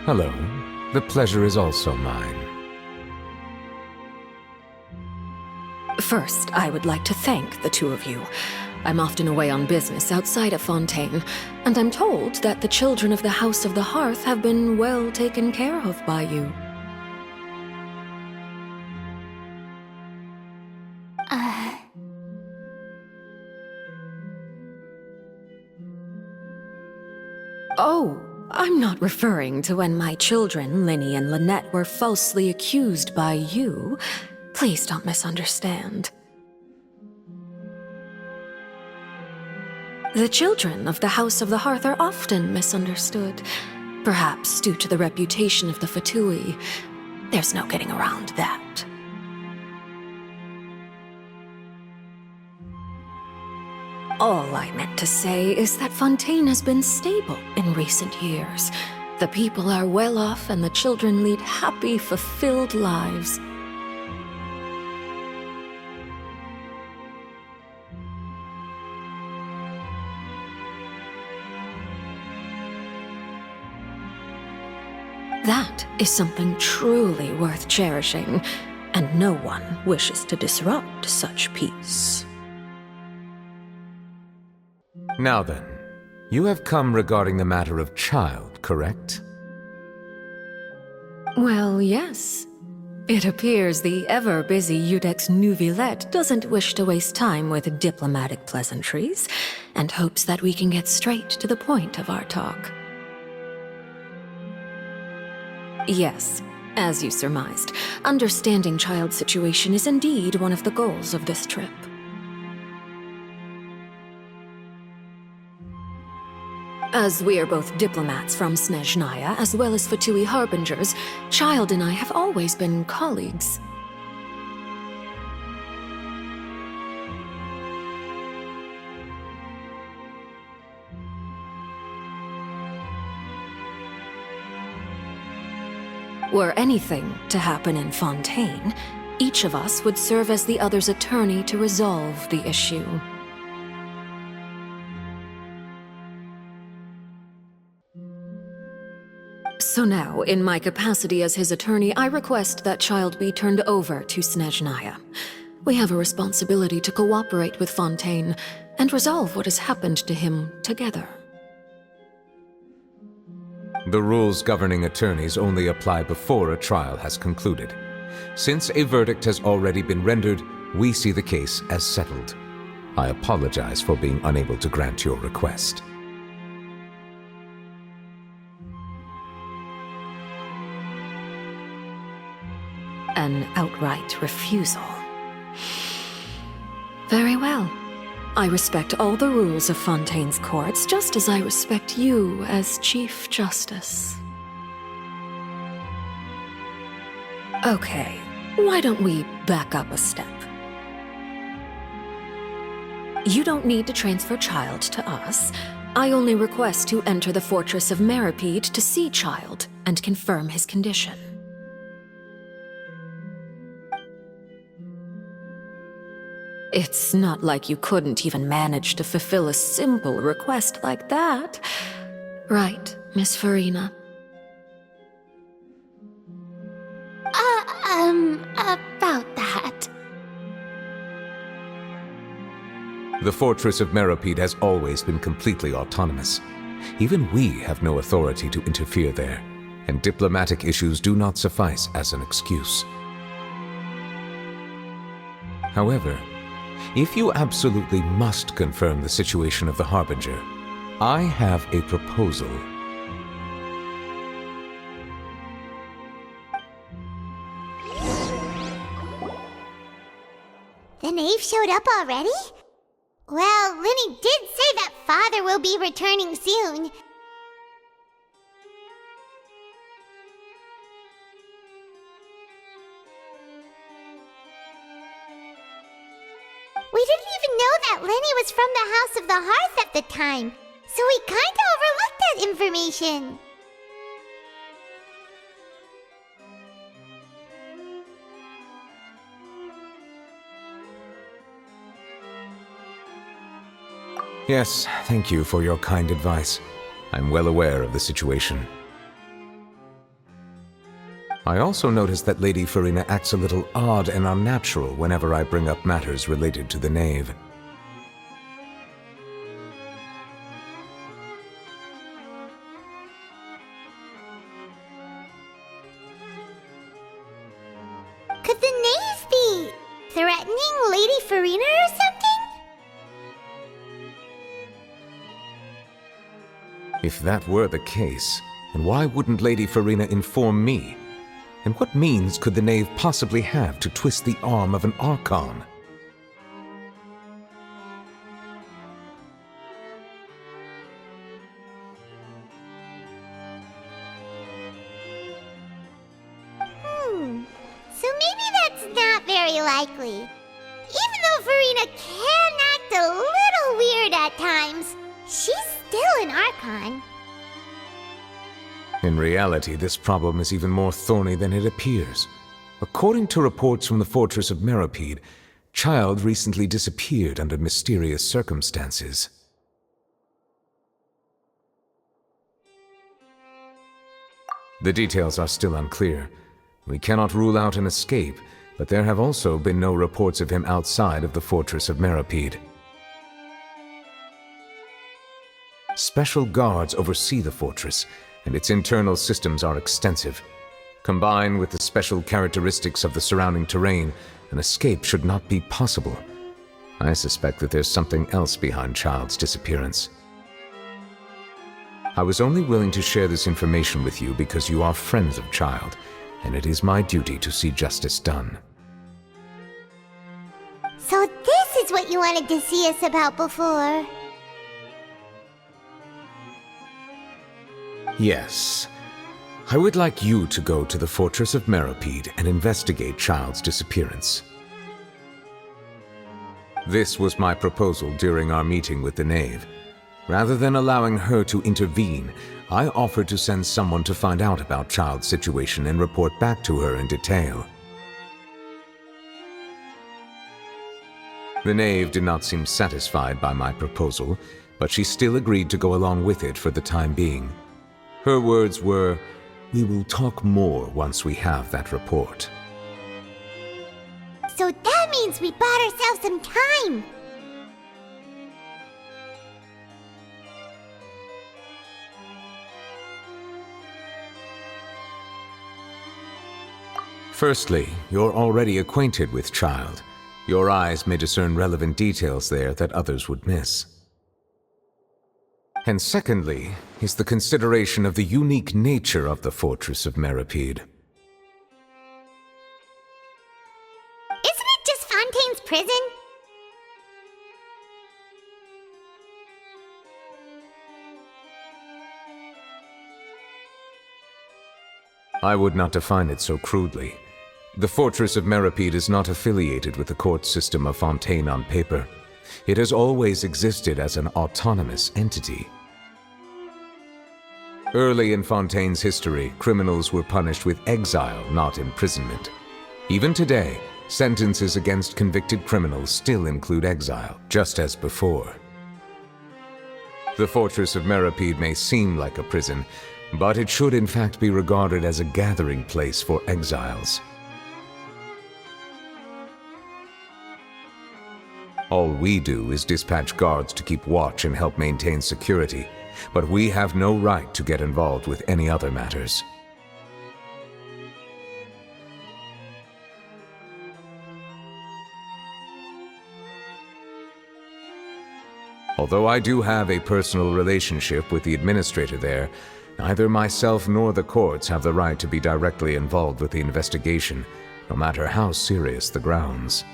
Hello. The pleasure is also mine. First, I would like to thank the two of you. I'm often away on business outside of Fontaine, and I'm told that the children of the House of the Hearth have been well taken care of by you. Oh, I'm not referring to when my children, Linny and Lynette, were falsely accused by you. Please don't misunderstand. The children of the House of the Hearth are often misunderstood, perhaps due to the reputation of the Fatui. There's no getting around that. All I meant to say is that Fontaine has been stable in recent years. The people are well off and the children lead happy, fulfilled lives. That is something truly worth cherishing, and no one wishes to disrupt such peace. Now then, you have come regarding the matter of child, correct? Well, yes. It appears the ever-busy Iudex Neuvillette doesn't wish to waste time with diplomatic pleasantries, and hopes that we can get straight to the point of our talk. Yes, as you surmised, understanding child's situation is indeed one of the goals of this trip. As we are both diplomats from Snezhnaya, as well as Fatui harbingers, Child and I have always been colleagues. Were anything to happen in Fontaine, each of us would serve as the other's attorney to resolve the issue. So now, in my capacity as his attorney, I request that Child be turned over to Snezhnaya. We have a responsibility to cooperate with Fontaine and resolve what has happened to him together. The rules governing attorneys only apply before a trial has concluded. Since a verdict has already been rendered, we see the case as settled. I apologize for being unable to grant your request. An outright refusal. Very well. I respect all the rules of Fontaine's courts, just as I respect you as Chief Justice. Okay, why don't we back up a step? You don't need to transfer Child to us. I only request to enter the fortress of Meripede to see Child and confirm his condition. It's not like you couldn't even manage to fulfill a simple request like that. Right, Miss Farina? About that. The fortress of Meripede has always been completely autonomous. Even we have no authority to interfere there, and diplomatic issues do not suffice as an excuse. However, if you absolutely must confirm the situation of the Harbinger, I have a proposal. The knave showed up already? Well, Linny did say that Father will be returning soon. We didn't even know that Lenny was from the House of the Hearth at the time, so we kinda overlooked that information. Yes, thank you for your kind advice. I'm well aware of the situation. I also notice that Lady Farina acts a little odd and unnatural whenever I bring up matters related to the Knave. Could the Knave be threatening Lady Farina or something? If that were the case, then why wouldn't Lady Farina inform me? And what means could the Knave possibly have to twist the arm of an Archon? So maybe that's not very likely. Even though Farina can act a little weird at times, she's still an Archon. In reality, this problem is even more thorny than it appears. According to reports from the fortress of Meropide, Child recently disappeared under mysterious circumstances. The details are still unclear. We cannot rule out an escape, but there have also been no reports of him outside of the fortress of Meropide. Special guards oversee the fortress, and its internal systems are extensive. Combined with the special characteristics of the surrounding terrain, an escape should not be possible. I suspect that there's something else behind Child's disappearance. I was only willing to share this information with you because you are friends of Child, and it is my duty to see justice done. So this is what you wanted to see us about before. Yes. I would like you to go to the fortress of Meropide and investigate Child's disappearance. This was my proposal during our meeting with the Knave. Rather than allowing her to intervene, I offered to send someone to find out about Child's situation and report back to her in detail. The Knave did not seem satisfied by my proposal, but she still agreed to go along with it for the time being. Her words were, "We will talk more once we have that report." So that means we bought ourselves some time. Firstly, you're already acquainted with Child. Your eyes may discern relevant details there that others would miss. And secondly, is the consideration of the unique nature of the fortress of Meropide. Isn't it just Fontaine's prison? I would not define it so crudely. The fortress of Meropide is not affiliated with the court system of Fontaine on paper. It has always existed as an autonomous entity. Early in Fontaine's history, criminals were punished with exile, not imprisonment. Even today, sentences against convicted criminals still include exile, just as before. The fortress of Meropide may seem like a prison, but it should in fact be regarded as a gathering place for exiles. All we do is dispatch guards to keep watch and help maintain security, but we have no right to get involved with any other matters. Although I do have a personal relationship with the administrator there, neither myself nor the courts have the right to be directly involved with the investigation, no matter how serious the grounds.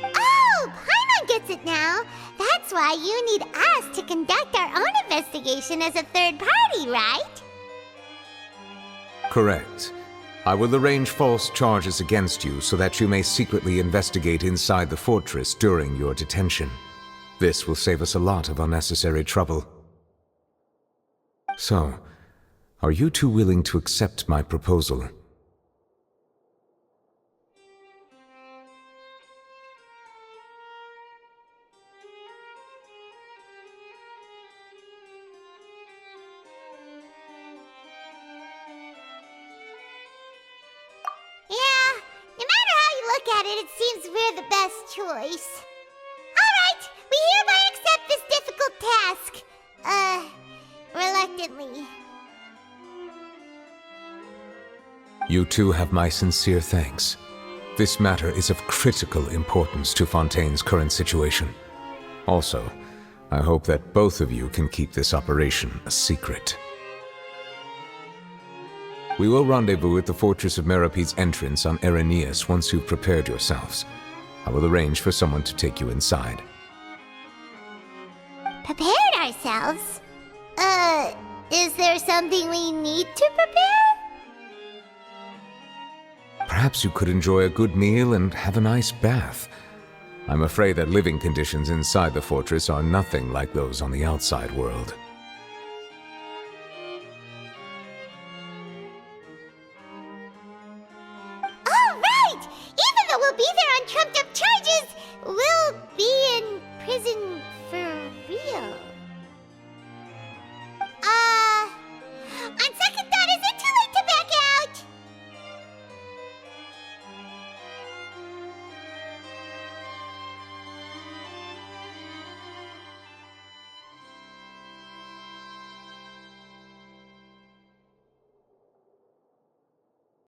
Oh, Paimon gets it now. That's why you need us to conduct our own investigation as a third party, right? Correct. I will arrange false charges against you so that you may secretly investigate inside the fortress during your detention. This will save us a lot of unnecessary trouble. So, are you two willing to accept my proposal? look at it, it seems we're the best choice. Alright, we hereby accept this difficult task. Reluctantly. You two have my sincere thanks. This matter is of critical importance to Fontaine's current situation. Also, I hope that both of you can keep this operation a secret. We will rendezvous at the Fortress of Merope's entrance on Erinius once you've prepared yourselves. I will arrange for someone to take you inside. Prepared ourselves? Is there something we need to prepare? Perhaps you could enjoy a good meal and have a nice bath. I'm afraid that living conditions inside the fortress are nothing like those on the outside world. All right! Even though we'll be there on trumped-up charges, we'll be in prison for real.